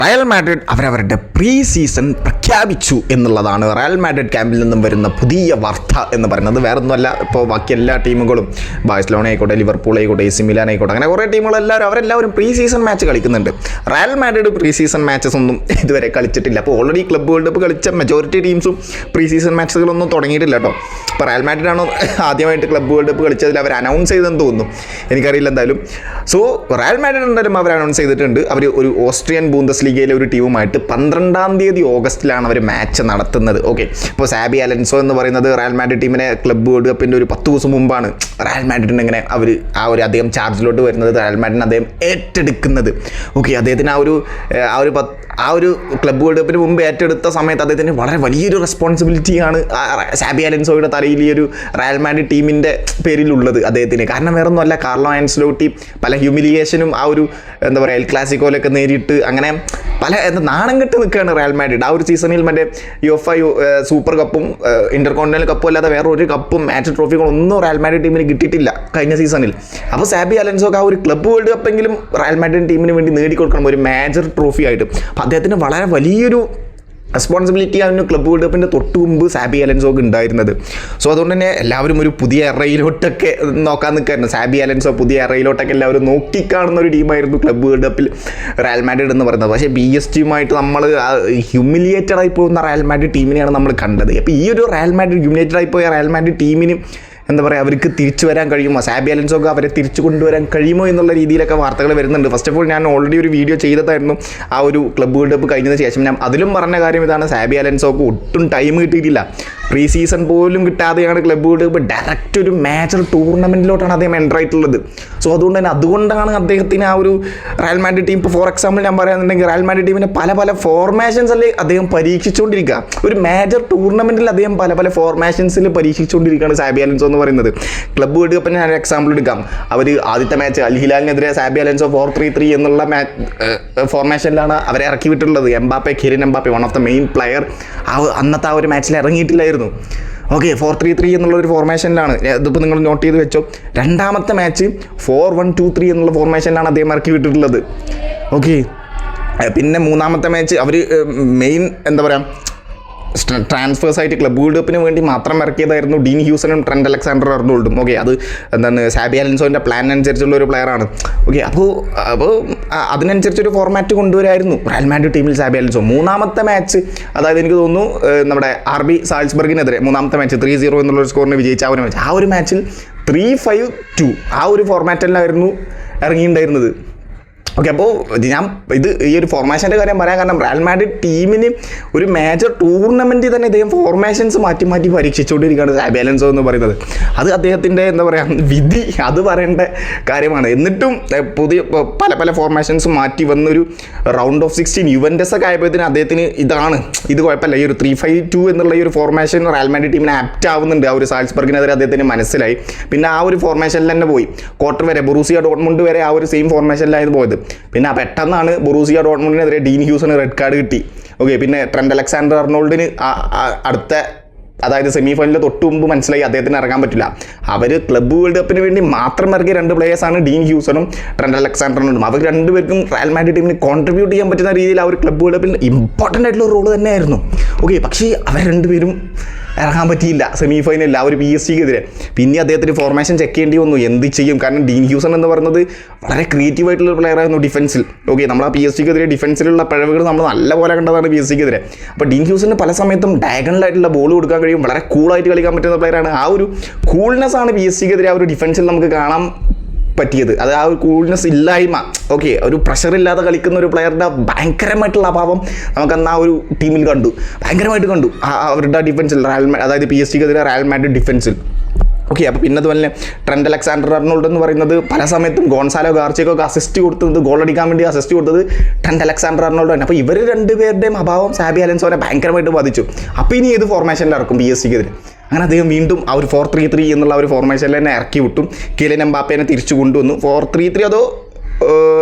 Real Madrid അവരവരുടെ pre season പ്രഖ്യാപിച്ചു എന്നുള്ളതാണ് റയൽ മാഡ്രിഡ് ക്യാമ്പിൽ നിന്നും വരുന്ന പുതിയ വാർത്ത എന്ന് പറയുന്നത്. വേറൊന്നുമല്ല, ഇപ്പോൾ ബാക്കി എല്ലാ ടീമുകളും ബാഴ്സലോണ ആയിക്കോട്ടെ, ലിവർപൂൾ ആയിക്കോട്ടെ, AC മിലാൻ ആയിക്കോട്ടെ, അങ്ങനെ കുറേ ടീമുകളെല്ലാവരും അവരെല്ലാവരും പ്രീ സീസൺ മാച്ച് കളിക്കുന്നുണ്ട്. Real Madrid pre season matches ഒന്നും ഇതുവരെ കളിച്ചിട്ടില്ല. അപ്പോൾ ഓൾറെഡി ക്ലബ്ബ് വേൾഡ് കപ്പ് കളിച്ച മെജോറിറ്റി ടീംസും പ്രീ സീസൺ മാച്ചുകളൊന്നും തുടങ്ങിയിട്ടില്ല കേട്ടോ. ഇപ്പോൾ റയൽ മാഡ്രിഡാണോ ആദ്യമായിട്ട് ക്ലബ്ബ് വേൾഡ് കപ്പ് കളിച്ചതിൽ അവർ അനൗൺസ് ചെയ്തെന്ന് തോന്നുന്നു, എനിക്കറിയില്ല എന്തായാലും. സോ റയൽ മാഡ്രിഡ് എന്തായാലും അവർ അനൗൺസ് ചെയ്തിട്ടുണ്ട്. അവർ ഒരു ഓസ്ട്രിയൻ ബൂണ്ടസ് ലീഗയിലെ ഒരു ടീമുമായിട്ട് 12-ാം തീയതി ഓഗസ്റ്റിലാണ് അവർ മാച്ച് നടത്തുന്നത്. ഓക്കെ, ഇപ്പോൾ സാബി അലൻസോ എന്ന് പറയുന്നത് റയൽ മാഡ്രിഡ് ടീമിനെ ക്ലബ്ബ് വേൾഡ് കപ്പിൻ്റെ ഒരു 10 ദിവസം മുമ്പാണ് റയൽ മാഡ്രിഡിന് ഇങ്ങനെ അദ്ദേഹം ചാർജിലോട്ട് വരുന്നത്, റയൽ മാഡ്രിഡിന് അദ്ദേഹം ഏറ്റെടുക്കുന്നത്. ഓക്കെ, അദ്ദേഹത്തിന് ആ ഒരു ക്ലബ്ബ് വേൾഡ് കപ്പിന് മുമ്പ് ഏറ്റെടുത്ത സമയത്ത് അദ്ദേഹത്തിന് വളരെ വലിയൊരു റെസ്പോൺസിബിലിറ്റിയാണ് സാബി അലൻസോയുടെ തലയിൽ ഈ ഒരു റയൽ മാഡ്രിഡ് ടീമിൻ്റെ പേരിലുള്ളത് അദ്ദേഹത്തിന്. കാരണം വേറൊന്നുമല്ല, കാർലോ ആൻസലോട്ടി പല ഹ്യൂമിലിയേഷനും ആ ഒരു എന്താ പറയുക എൽ ക്ലാസിക്കോയിലൊക്കെ നേരിട്ട് അങ്ങനെ പല നാണം കെട്ട് നിൽക്കുകയാണ് റയൽ മാഡ്രിഡ്. ആ ഒരു സീസണിൽ മറ്റേ യുഎഫ സൂപ്പർ കപ്പും ഇന്റർകോണ്ടിനൽ കപ്പും അല്ലാതെ വേറെ ഒരു കപ്പും മാച്ച് ട്രോഫികളൊന്നും റയൽ മാഡ്രിഡ് ടീമിന് കിട്ടിയിട്ടില്ല കഴിഞ്ഞ സീസണിൽ. അപ്പോൾ സാബി അലൻസോക്ക് ആ ഒരു ക്ലബ്ബ് വേൾഡ് കപ്പെങ്കിലും റയൽ മാഡ്രിഡ് ടീമിന് വേണ്ടി നേടിക്കൊടുക്കണം, ഒരു മേജർ ട്രോഫി ആയിട്ട്. അപ്പോൾ അദ്ദേഹത്തിന് വളരെ വലിയൊരു റെസ്പോൺസിബിലിറ്റി ആയിരുന്നു ക്ലബ്ബ് വേൾഡ് കപ്പിൻ്റെ തൊട്ട് മുമ്പ് സാബി അലൻസോക്ക് ഉണ്ടായിരുന്നത്. സോ അതുകൊണ്ട് തന്നെ എല്ലാവരും ഒരു പുതിയ എറയിലോട്ടൊക്കെ നോക്കാൻ നിൽക്കായിരുന്നു. സാബി അലൻസോ പുതിയ എറയിലോട്ടൊക്കെ എല്ലാവരും നോക്കിക്കാണുന്ന ഒരു ടീമായിരുന്നു ക്ലബ്ബ് വേൾഡ് കപ്പിൽ റയൽ മാഡ്രിഡ് എന്ന് പറയുന്നത്. പക്ഷേ PSG നമ്മൾ ഹ്യൂമിലിയേറ്റഡ് ആയി പോകുന്ന റയൽ മാഡ്രിഡ് ടീമിനെയാണ് നമ്മൾ കണ്ടത്. അപ്പോൾ ഈ ഒരു റയൽ മാഡ്രിഡ് ഹ്യൂമിലിയേറ്റഡ് ആയി പോയ റയൽ മാഡ്രിഡ് ടീമിന് എന്താ പറയുക, അവർക്ക് തിരിച്ചു വരാൻ കഴിയുമോ, സാബി അലൻസോക്ക് അവരെ തിരിച്ചു കൊണ്ടുവരാൻ കഴിയുമോ എന്നുള്ള രീതിയിലൊക്കെ വാർത്തകൾ വരുന്നുണ്ട്. ഫസ്റ്റ് ഓഫ് ഓൾ ഞാൻ ഓൾറെഡി ഒരു വീഡിയോ ചെയ്തതായിരുന്നു ആ ഒരു ക്ലബ്ബ് വേൾഡ് കപ്പ് കഴിഞ്ഞതിന് ശേഷം. ഞാൻ അതിലും പറഞ്ഞ കാര്യം ഇതാണ്, സാബി അലൻസോക്ക് ഒട്ടും ടൈം കിട്ടിയിട്ടില്ല. പ്രീ സീസൺ പോലും കിട്ടാതെയാണ് ക്ലബ്ബ് വേൾഡ് കപ്പ് ഡയറക്റ്റ് ഒരു മേജർ ടൂർണമെൻറ്റിലോട്ടാണ് അദ്ദേഹം എൻ്റർ ആയിട്ടുള്ളത്. സോ അതുകൊണ്ടാണ് അദ്ദേഹത്തിന് ആ ഒരു റയൽ മാഡ്രിഡ് ടീം, ഇപ്പോൾ ഫോർ എക്സാമ്പിൾ ഞാൻ പറയുന്നുണ്ടെങ്കിൽ റയൽ മാഡ്രിഡ് ടീമിനെ പല ഫോർമേഷൻസ് അല്ലേ അദ്ദേഹം പരീക്ഷിച്ചുകൊണ്ടിരിക്കുക. ഒരു മേജർ ടൂർണമെൻറ്റിൽ അദ്ദേഹം പല ഫോർമേഷൻസിൽ പരീക്ഷിച്ചുകൊണ്ടിരിക്കുകയാണ് സാബി അലൻസോ എന്ന് പറയുന്നത്. ക്ലബ്ബ് വേൾഡ് കപ്പിന് ഞാൻ എക്സാമ്പിൾ എടുക്കാം. അവർ ആദ്യത്തെ മാച്ച് അൽ ഹിലാലിനെതിരെ സാബി അലൻസോ 4-3-3 എന്നുള്ള ഫോർമേഷനിലാണ് അവരെ ഇറക്കി വിട്ടിട്ടുള്ളത്. Kylian Mbappe one of the main player അന്നത്തെ ആ ഒരു മാച്ചിൽ ഇറങ്ങിയിട്ടില്ലായിരുന്നു. ഓക്കെ, 4-3-3 എന്നുള്ളൊരു ഫോർമേഷനിലാണ്. ഇതിപ്പോൾ നിങ്ങൾ നോട്ട് ചെയ്ത് വെച്ചോ. രണ്ടാമത്തെ മാച്ച് 4-1-2-3 എന്നുള്ള ഫോർമേഷനിലാണ് അദ്ദേഹം ഇറക്കി വിട്ടിട്ടുള്ളത്. ഓക്കെ, പിന്നെ മൂന്നാമത്തെ മാച്ച് അവർ മെയിൻ എന്താ പറയുക ട്രാൻസ്ഫേഴ്സ് ആയിട്ട് ക്ലബ്ബ് വേൾഡ് കപ്പിന് വേണ്ടി മാത്രം ഇറക്കിയതായിരുന്നു ഡീൻ ഹ്യൂസനും ട്രെൻറ്റ് അലക്സാണ്ടർ അർണോൾഡും. ഓക്കെ, അത് എന്താണ് സാബി അലൻസോൻ്റെ പ്ലാൻ അനുസരിച്ചുള്ള ഒരു പ്ലെയറാണ്. ഓക്കെ, അപ്പോൾ അതിനനുസരിച്ചൊരു ഫോർമാറ്റ് കൊണ്ടുവരായിരുന്നു റയൽ മാഡ്രിഡ് ടീമിൽ സാബി അലൻസോ. മൂന്നാമത്തെ മാച്ച്, അതായത് എനിക്ക് തോന്നുന്നു നമ്മുടെ RB സാൽസ്ബർഗിനെതിരെ മൂന്നാമത്തെ മാച്ച് 3-0 എന്നുള്ളൊരു സ്കോറിന് വിജയിച്ച ആ ഒരു മാച്ചിൽ 3-5-2 ആ ഒരു ഫോർമാറ്റിലായിരുന്നു ഇറങ്ങിയിട്ടുണ്ടായിരുന്നത്. ഓക്കെ, അപ്പോൾ ഈ ഒരു ഫോർമേഷൻ്റെ കാര്യം പറയാൻ കാരണം റയൽ മാഡ്രിഡ് ടീമിന് ഒരു മേജർ ടൂർണമെൻറ്റിൽ തന്നെ ഇദ്ദേഹം ഫോർമേഷൻസ് മാറ്റി പരീക്ഷിച്ചുകൊണ്ടിരിക്കുകയാണ് സാബി അലൻസോ എന്ന് പറയുന്നത്. അത് അദ്ദേഹത്തിൻ്റെ എന്താ പറയുക വിധി, അത് പറയേണ്ട കാര്യമാണ്. എന്നിട്ടും പുതിയ പല ഫോർമേഷൻസ് മാറ്റി വന്നൊരു റൗണ്ട് ഓഫ് 16 യുവൻറ്റസ് ഒക്കെ ആയപ്പോഴത്തേന് അദ്ദേഹത്തിന് ഇത് കുഴപ്പമില്ല, ഈ ഒരു 3-5-2 എന്നുള്ള ഈ ഒരു ഫോർമേഷൻ റയൽ മാഡ്രിഡ് ടീമിന് ആപ്റ്റ് ആവുന്നുണ്ട്. ആ ഒരു സാൽസ്ബർഗിനെതിരെ അദ്ദേഹത്തിന് മനസ്സിലായി. പിന്നെ ആ ഒരു ഫോർമേഷനിൽ തന്നെ പോയി ക്വാർട്ടർ വരെ, ബൊറൂസിയ ഡോർട്ട്മുണ്ട് വരെ ആ ഒരു സെയിം ഫോർമേഷനിലായിരുന്നു പോയത്. പിന്നെ പെട്ടെന്നാണ് ബൊറൂസിയ ഡോർട്ട്മുണ്ടിനെതിരെ ഡീൻ ഹ്യൂസന് റെഡ് കാർഡ് കിട്ടി. ഓക്കെ, പിന്നെ ട്രെൻറ്റ് അലക്സാണ്ടർ അർണോൾഡിന് അടുത്ത, അതായത് സെമി ഫൈനലിൽ തൊട്ട് മുമ്പ് മനസ്സിലായി അദ്ദേഹത്തിന് ഇറങ്ങാൻ പറ്റില്ല. അവർ ക്ലബ്ബ് വേൾഡ് കപ്പിന് വേണ്ടി മാത്രം ഇറങ്ങിയ 2 പ്ലേയേഴ്സാണ് ഡീൻ ഹ്യൂസനും ട്രെൻറ്റ് അലക്സാണ്ടർ അർണോൾഡും. അവർ രണ്ടുപേർക്കും റയൽ മാഡ്രിഡ് ടീമിന് കോൺട്രിബ്യൂട്ട് ചെയ്യാൻ പറ്റുന്ന രീതിയിൽ ആ ഒരു ക്ലബ്ബ് വേൾഡ് കപ്പിൽ ഇമ്പോർട്ടൻ്റ് ആയിട്ടുള്ള റോള് തന്നെയായിരുന്നു. ഓക്കെ, പക്ഷേ അവർ രണ്ടുപേരും ഇറങ്ങാൻ പറ്റിയില്ല സെമി ഫൈനലിൽ ആ ഒരു PSG-ക്കെതിരെ. പിന്നെ അദ്ദേഹത്തിന് ഫോർമേഷൻ ചെക്ക് ചെയ്യേണ്ടി വന്നു, എന്ത് ചെയ്യും? കാരണം ഡീൻ ഹ്യൂസൺ എന്ന് പറയുന്നത് വളരെ ക്രിയേറ്റീവ് ആയിട്ടുള്ള പ്ലെയർ ആയിരുന്നു ഡിഫൻസിൽ. ഓക്കെ, നമ്മൾ ആ PSG-ക്കെതിരെ ഡിഫൻസിലുള്ള പിഴവുകൾ നമ്മൾ നല്ലപോലെ കണ്ടതാണ് PSG-ക്കെതിരെ. അപ്പോൾ ഡീൻ ഹ്യൂസന് പല സമയത്തും ഡയഗണലായിട്ടുള്ള ബോൾ കൊടുക്കാൻ കഴിയും, വളരെ കൂളായിട്ട് കളിക്കാൻ പറ്റുന്ന പ്ലെയറാണ്. ആ ഒരു കൂൾനെസ് ആണ് PSG-ക്കെതിരെ ആ ഒരു ഡിഫൻസിൽ നമുക്ക് കാണാൻ പറ്റിയത്. അത് ആ ഒരു കൂൾനെസ് ഇല്ലായ്മ. ഓക്കെ, ഒരു പ്രഷർ ഇല്ലാതെ കളിക്കുന്ന ഒരു പ്ലെയറുടെ ഭയങ്കരമായിട്ടുള്ള അഭാവം നമുക്കന്ന് ആ ഒരു ടീമിൽ ഭയങ്കരമായിട്ട് കണ്ടു അവരുടെ ഡിഫൻസിൽ, അതായത് PSG-ക്കെതിരെ റയൽ മാഡ്രിഡ് ഡിഫൻസിൽ. ഓക്കെ, അപ്പോൾ പിന്നെ അതുപോലെ ട്രെൻറ്റ് അലക്സാണ്ടർ അർണോൾഡ് എന്ന് പറയുന്നത് പല സമയത്തും ഗോൺസാലോ ഗാർച്ചിയോക്കൊക്കെ അസിസ്റ്റ് കൊടുത്തത്, ഗോൾ അടിക്കാൻ വേണ്ടി അസിസ്റ്റ് കൊടുത്തത് ട്രെൻറ്റ് അലക്സാണ്ടർ അർണോൾഡ് തന്നെ. അപ്പോൾ ഇവർ രണ്ടുപേരുടെയും അഭാവം സാബി അലൻസോനെ ഭയങ്കരമായിട്ട് ബാധിച്ചു. അപ്പോൾ ഇനി ഏത് ഫോർമേഷനിൽ ഇറക്കും PSG-ക്കെതിരെ? അങ്ങനെ അദ്ദേഹം വീണ്ടും ആ ഒരു 4-3-3 എന്നുള്ള ഒരു ഫോർമേഷനിൽ തന്നെ ഇറക്കി വിട്ടും കിലിയൻ എംബാപ്പേനെ തിരിച്ചു കൊണ്ടുവന്നു. 4-3-3 അതോ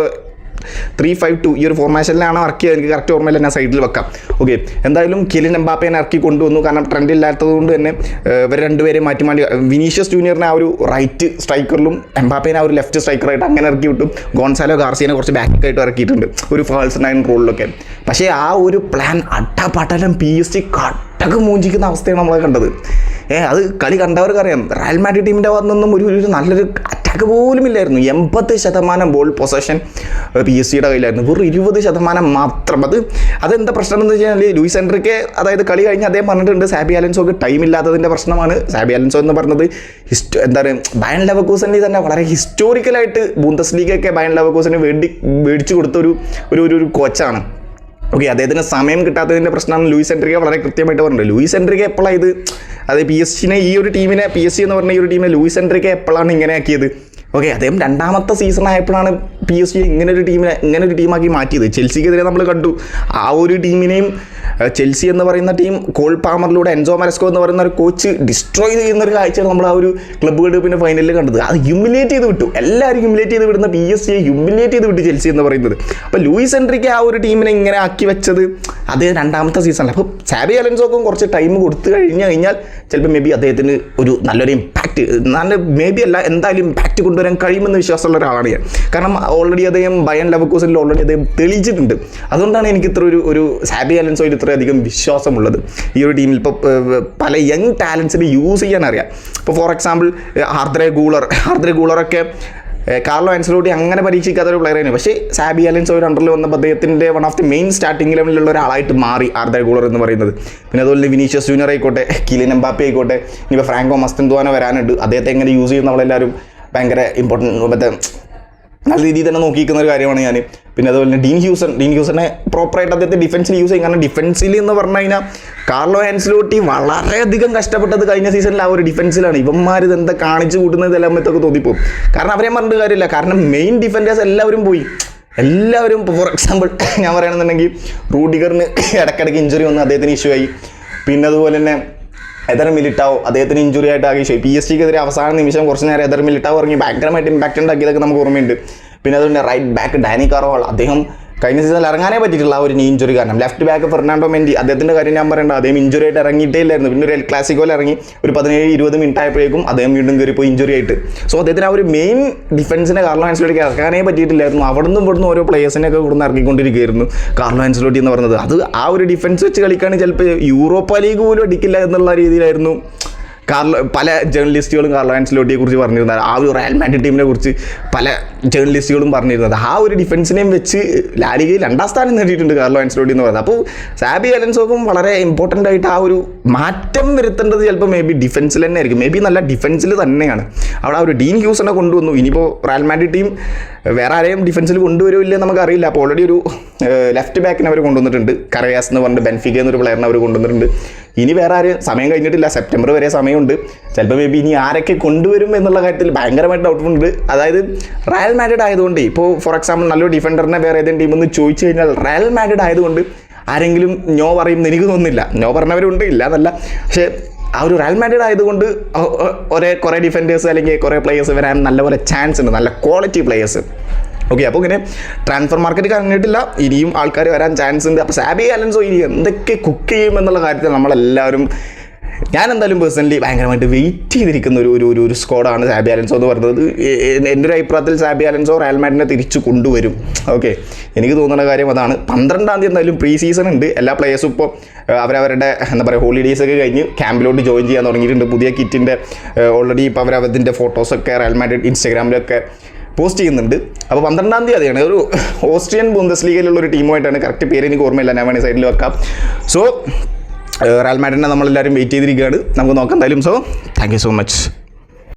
3-5-2 ഈ ഒരു ഫോർമേഷനിലാണ് ഇറക്കി, എനിക്ക് കറക്റ്റ് ഓർമ്മയില്ല, ഞാൻ സൈഡിൽ വെക്കാം. ഓക്കെ, എന്തായാലും കിലിൻ എംബാപ്പേനെ ഇറക്കി കൊണ്ടുവന്നു. കാരണം ട്രെൻഡ് ഇല്ലാത്തത് കൊണ്ട് തന്നെ ഇവർ രണ്ടുപേരെ മാറ്റി വിനീഷ്യസ് ജൂനിയറിനെ ആ ഒരു റൈറ്റ് സ്ട്രൈക്കറിലും എംബാപ്പേനെ ആ ഒരു ലെഫ്റ്റ് സ്ട്രൈക്കറായിട്ട് അങ്ങനെ ഇറക്കി വിട്ടു. ഗോൺസാലോ ഗാർസിയനെ കുറച്ച് ബാക്കായിട്ട് ഇറക്കിയിട്ടുണ്ട് ഒരു ഫാൾസ് 9 റോളിലൊക്കെ. പക്ഷേ ആ ഒരു പ്ലാൻ അട്ടപട്ടലം PSG കട്ടക്ക് മൂഞ്ചിക്കുന്ന അവസ്ഥയാണ് നമ്മൾ കണ്ടത്. അത് കളി കണ്ടവർക്കറിയാം. റയൽ മാഡ്രിഡ് ടീമിൻ്റെ ഭാഗത്തു നിന്നും ഒരു നല്ലൊരു അറ്റാക്ക് പോലും ഇല്ലായിരുന്നു. 80% ബോൾ പൊസഷൻ PSG കയ്യിലായിരുന്നു, വെറും 20% മാത്രം. അതെന്താ പ്രശ്നം എന്ന് വെച്ച് കഴിഞ്ഞാൽ ലൂയിസ് എൻറിക്കെ, അതായത് കളി കഴിഞ്ഞ് അദ്ദേഹം പറഞ്ഞിട്ടുണ്ട് സാബി അലൻസോക്ക് ടൈം ഇല്ലാത്തതിൻ്റെ പ്രശ്നമാണ്. സാബി അലൻസോ എന്ന് പറഞ്ഞത് എന്താ പറയുക, ബയൺ ലെവർകൂസനിൽ തന്നെ വളരെ ഹിസ്റ്റോറിക്കലായിട്ട് ബൂണ്ടസ്ലീഗയൊക്കെ ബയൺ ലെവർകൂസന് മേടിച്ചു കൊടുത്ത ഒരു കോച്ചാണ്. ഓക്കെ, അദ്ദേഹത്തിന് സമയം കിട്ടാത്തതിൻ്റെ പ്രശ്നമാണ് ലൂയിസ് എൻറിക്കെ വളരെ കൃത്യമായിട്ട് പറഞ്ഞത്. ലൂയിസ് എൻറിക്കെ എപ്പോഴാണ് അത് PSG എന്ന് പറഞ്ഞ ഈ ഒരു ടീമിനെ ലൂയിസ് എൻറിക്കെ എപ്പോഴാണ് ഇങ്ങനെ ആക്കിയത്? ഓക്കെ, അദ്ദേഹം 2ാമത്തെ സീസൺ ആയപ്പോഴാണ് PSG ഇങ്ങനൊരു ടീമാക്കി മാറ്റിയത്. ചെൽസിക്കെതിരെ നമ്മൾ കണ്ടു ആ ഒരു ടീമിനെയും. ചെൽസി എന്ന് പറയുന്ന ടീം കോൾ പാമറിലൂടെ എൻസോ മരസ്കോ എന്ന് പറയുന്ന ഒരു കോച്ച് ഡിസ്ട്രോയ് ചെയ്യുന്ന ഒരു കാഴ്ചയാണ് നമ്മൾ ആ ഒരു ക്ലബ്ബ് വേൾഡ് കപ്പിൻ്റെ ഫൈനലിൽ കണ്ടത്. അത് ഹ്യൂമിലേറ്റ് ചെയ്ത് വിട്ടു, എല്ലാവരും ഹ്യൂമിലേറ്റ് ചെയ്ത് വിടുന്ന PSG ഹ്യൂമിലേറ്റ് ചെയ്ത് വിട്ടു ചെൽസി എന്ന് പറയുന്നത്. അപ്പോൾ ലൂയിസ് എൻറിക്കെ ആ ഒരു ടീമിനെ ഇങ്ങനെ ആക്കി വെച്ചത് അത് 2ാമത്തെ സീസണിൽ. അപ്പോൾ സാബി അലൻസോക്കും കുറച്ച് ടൈം കൊടുത്തു കഴിഞ്ഞാൽ ചിലപ്പോൾ മേ ബി അദ്ദേഹത്തിന് ഒരു നല്ലൊരു ഇമ്പാക്റ്റ്, എന്തായാലും ഇമ്പാക്റ്റ് കൊണ്ടുവരാൻ കഴിയുമെന്ന് വിശ്വാസമുള്ള ഒരാളാണ് ഞാൻ. കാരണം ഓൾറെഡി അദ്ദേഹം ബയൺ ലെവർകൂസനിൽ ഓൾറെഡി അദ്ദേഹം തെളിയിച്ചിട്ടുണ്ട്. അതുകൊണ്ടാണ് എനിക്ക് ഇത്ര ഒരു സാബി അലൻസോയിൽ ഇത്രയധികം വിശ്വാസമുള്ളത്. ഈ ഒരു ടീമിൽ ഇപ്പോൾ പല യങ് ടാലൻസിനെ യൂസ് ചെയ്യാൻ അറിയാം. ഇപ്പോൾ ഫോർ എക്സാമ്പിൾ ആർദ്രെ ഗൂളറൊക്കെ കാർലോ ആൻസലോട്ടി അങ്ങനെ പരീക്ഷിക്കാത്ത ഒരു പ്ലെയറാണ്. പക്ഷേ സാബി അലൻസോയുടെ അണ്ടറിൽ വന്നപ്പോൾ അദ്ദേഹത്തിൻ്റെ one of the main starting ലെവലിലുള്ള ഒരാളായിട്ട് മാറി ആർദ്രെ ഗൂളർ എന്ന് പറയുന്നത്. പിന്നെ അതുപോലെ വിനീഷ്യസ് ജൂനിയർ ആയിക്കോട്ടെ, കിലിൻ എംബാപ്പെ ആയിക്കോട്ടെ, ഇനിയിപ്പോൾ ഫ്രാങ്കോ മസ്തൻതുവാനോ വരാനുണ്ട്. അദ്ദേഹത്തെ എങ്ങനെ യൂസ് ചെയ്യുന്ന നമ്മളെല്ലാവരും ഭയങ്കര ഇമ്പോർട്ടൻറ്റ് നല്ല രീതിയിൽ തന്നെ നോക്കിയിരിക്കുന്ന ഒരു കാര്യമാണ് ഞാൻ. പിന്നെ അതുപോലെ തന്നെ ഡീൻ ഹ്യൂസനെ പ്രോപ്പറായിട്ട് അദ്ദേഹത്തെ ഡിഫൻസിൽ യൂസ് ചെയ്യും. കാരണം ഡിഫൻസിൽ എന്ന് പറഞ്ഞു കഴിഞ്ഞാൽ കാർലോ ആൻസലോട്ടി വളരെയധികം കഷ്ടപ്പെട്ടത് കഴിഞ്ഞ സീസണിൽ ആ ഒരു ഡിഫൻസിലാണ്. ഇവന്മാർ ഇതെന്താ കാണിച്ചു കൂട്ടുന്നത് എല്ലാം മറ്റൊക്കെ തോന്നിപ്പോവും. കാരണം അവരെ പറഞ്ഞിട്ട് കാര്യമില്ല. കാരണം മെയിൻ ഡിഫൻഡേഴ്സ് എല്ലാവരും പോയി. ഫോർ എക്സാമ്പിൾ ഞാൻ പറയുകയാണെന്നുണ്ടെങ്കിൽ റൂഡിഗറിന് ഇടയ്ക്കിടയ്ക്ക് ഇഞ്ചുറി വന്ന് അദ്ദേഹത്തിന് ഇഷ്യൂ ആയി. പിന്നെ അതുപോലെ തന്നെ എദർ മിലിറ്റാവോ അദ്ദേഹത്തിന് ഇഞ്ചുറി ആയിട്ട് ആകെ PSG-ക്കെതിരെ അവസാന നിമിഷം കുറച്ച് നേരം എദർ മിലിറ്റാവോ ഇറങ്ങി ഭയങ്കരമായിട്ട് ഇമ്പാക്റ്റ് ഉണ്ടാക്കിയതൊക്കെ നമുക്ക് ഓർമ്മയുണ്ട്. പിന്നെ അതുകൊണ്ട് റൈറ്റ് ബാക്ക് ഡാനി കാർവാൾ, അദ്ദേഹം കഴിഞ്ഞ സീസണിൽ ഇറങ്ങാനേ പറ്റിയിട്ടില്ല ആ ഒരു ഇഞ്ചുറി കാരണം. ലെഫ്റ്റ് ബാക്ക് ഫെർണാണ്ടോ മെൻഡി, അദ്ദേഹത്തിൻ്റെ കാര്യം ഞാൻ പറയേണ്ട, അദ്ദേഹം ഇഞ്ചുറി ആയിട്ട് ഇറങ്ങിയിട്ടേ ഇല്ലായിരുന്നു. പിന്നെ ഒരു എൽ ക്ലാസിക്കോയിൽ ഇറങ്ങി ഒരു 17-20 മിനിറ്റ് ആയപ്പോഴേക്കും അദ്ദേഹം വീണ്ടും കയറിപ്പോയി ഇഞ്ചുറി ആയിട്ട്. സോ അദ്ദേഹത്തിന് ആ ഒരു മെയിൻ ഡിഫൻസിനെ കാർലോ ആൻസലോട്ടിക്ക് ഇറക്കാനേ പറ്റിയിട്ടില്ലായിരുന്നു. അവിടുന്ന് ഓരോ പ്ലേയേഴ്സിനെയൊക്കെ കൂടുന്ന് ഇറക്കിക്കൊണ്ടിരിക്കുകയായിരുന്നു കാർലോ ആൻസലോട്ടി എന്ന് പറയുന്നത്. അത് ആ ഒരു ഡിഫൻസ് വെച്ച് കളിക്കുകയാണെങ്കിൽ ചിലപ്പോൾ യൂറോപ്പ ലീഗ് പോലും അടിക്കില്ല എന്നുള്ള രീതിയിലായിരുന്നു പല ജേർണലിസ്റ്റുകളും കാർലോ ആൻസലോട്ടിയെ കുറിച്ച് പറഞ്ഞിരുന്നത്. ആ ഒരു റയൽ മാഡ്രിഡ് ടീമിനെ കുറിച്ച് പല ജേർണലിസ്റ്റുകളും പറഞ്ഞിരുന്നത്. ആ ഒരു ഡിഫൻസിനെയും വെച്ച് ലാലിഗയിൽ 2ാം സ്ഥാനം നേടിയിട്ടുണ്ട് കാർലോ ആൻസലോട്ടി എന്ന് പറയുന്നത്. അപ്പോൾ സാബി അലൻസോക്കും വളരെ ഇമ്പോർട്ടൻ്റ് ആയിട്ട് ആ ഒരു മാറ്റം വരുത്തേണ്ടത് ചിലപ്പോൾ മേ ബി ഡിഫൻസിൽ തന്നെ ആയിരിക്കും. മേ ബി നല്ല ഡിഫൻസിൽ തന്നെയാണ്. അവിടെ ആ ഒരു ഡീൻ ഹ്യൂസനെ കൊണ്ടുവന്നു. ഇനിയിപ്പോൾ റയൽ മാഡ്രിഡ് ടീം വേറെ ആരെയും ഡിഫൻസിൽ കൊണ്ടുവരുമില്ല നമുക്കറിയില്ല. അപ്പോൾ ഓൾറെഡി ഒരു ലെഫ്റ്റ് ബാക്കിനെ അവർ കൊണ്ടുവന്നിട്ടുണ്ട്. കറയാസ് എന്ന് പറഞ്ഞിട്ട് ബെൻഫിക്ക എന്നൊരു പ്ലെയറിനെ അവർ കൊണ്ടുവന്നിട്ടുണ്ട്. ഇനി വേറെ ആരും സമയം കഴിഞ്ഞിട്ടില്ല, സെപ്റ്റംബർ വരെ സമയമുണ്ട്. ചിലപ്പോൾ മേ ബി ഇനി ആരൊക്കെ കൊണ്ടുവരും എന്നുള്ള കാര്യത്തിൽ ഭയങ്കരമായിട്ട് ഡൗട്ടുണ്ട്. അതായത് റയൽ മാഡ്രിഡ് ആയതുകൊണ്ട് ഇപ്പോൾ ഫോർ എക്സാമ്പിൾ നല്ലൊരു ഡിഫൻഡറിനെ വേറെ ഏതെങ്കിലും ടീമെന്ന് ചോദിച്ചു കഴിഞ്ഞാൽ റയൽ മാഡ്രിഡ് ആയതുകൊണ്ട് ആരെങ്കിലും നോ പറയുമെന്ന് എനിക്ക് തോന്നുന്നില്ല. നോ പറഞ്ഞവരുണ്ട്, ഇല്ല എന്നല്ല. പക്ഷേ ആ ഒരു റയൽ മാഡ്രിഡ് ആയതുകൊണ്ട് കുറേ ഡിഫൻഡേഴ്സ് അല്ലെങ്കിൽ കുറേ പ്ലേയേഴ്സ് വരാൻ നല്ലപോലെ ചാൻസ് ഉണ്ട്, നല്ല ക്വാളിറ്റി പ്ലേയേഴ്സ്. ഓക്കെ, അപ്പോൾ ഇങ്ങനെ ട്രാൻസ്ഫർ മാർക്കറ്റ് കഴിഞ്ഞിട്ടില്ല, ഇനിയും ആൾക്കാർ വരാൻ ചാൻസ് ഉണ്ട്. അപ്പോൾ സാബി അലൻസോ ഇനി എന്തൊക്കെ കുക്ക് ചെയ്യുമെന്നുള്ള കാര്യത്തിൽ നമ്മളെല്ലാവരും, ഞാൻ എന്തായാലും പേഴ്സണലി ഭയങ്കരമായിട്ട് വെയിറ്റ് ചെയ്തിരിക്കുന്ന ഒരു സ്ക്വാഡാണ് സാബി അലൻസോ എന്ന് പറയുന്നത്. എൻ്റെ ഒരു അഭിപ്രായത്തിൽ സാബി അലൻസോ റയൽ മാഡ്രിഡിനെ തിരിച്ചു കൊണ്ടുവരും. ഓക്കെ, എനിക്ക് തോന്നുന്ന കാര്യം അതാണ്. 12-ാം തീയതി എന്തായാലും പ്രീ സീസൺ ഉണ്ട്. എല്ലാ പ്ലേയേഴ്സും ഇപ്പോൾ അവരവരുടെ എന്താ പറയുക ഹോളിഡേയ്സൊക്കെ കഴിഞ്ഞ് ക്യാമ്പിലോട്ട് ജോയിൻ ചെയ്യാൻ തുടങ്ങിയിട്ടുണ്ട്. പുതിയ കിറ്റിൻ്റെ ഓൾറെഡി ഇപ്പോൾ അവരതിൻ്റെ ഫോട്ടോസൊക്കെ റയൽ മാഡ്രിഡ് ഇൻസ്റ്റാഗ്രാമിലൊക്കെ പോസ്റ്റ് ചെയ്യുന്നുണ്ട്. അപ്പോൾ 12-ാം തീയതിയാണ് ഒരു ഓസ്ട്രിയൻ ബുണ്ടസ്ലീഗയിലുള്ള ഒരു ടീമുമായിട്ടാണ്. കറക്റ്റ് പേര് എനിക്ക് ഓർമ്മയില്ല, ഞാൻ വേണമെങ്കിൽ സൈഡിൽ വെക്കാം. സോ റയൽ മാഡ്രിഡിനെ നമ്മളെല്ലാവരും വെയിറ്റ് ചെയ്തിരിക്കുകയാണ്. നമുക്ക് നോക്കാം എന്തായാലും. So thank you so much.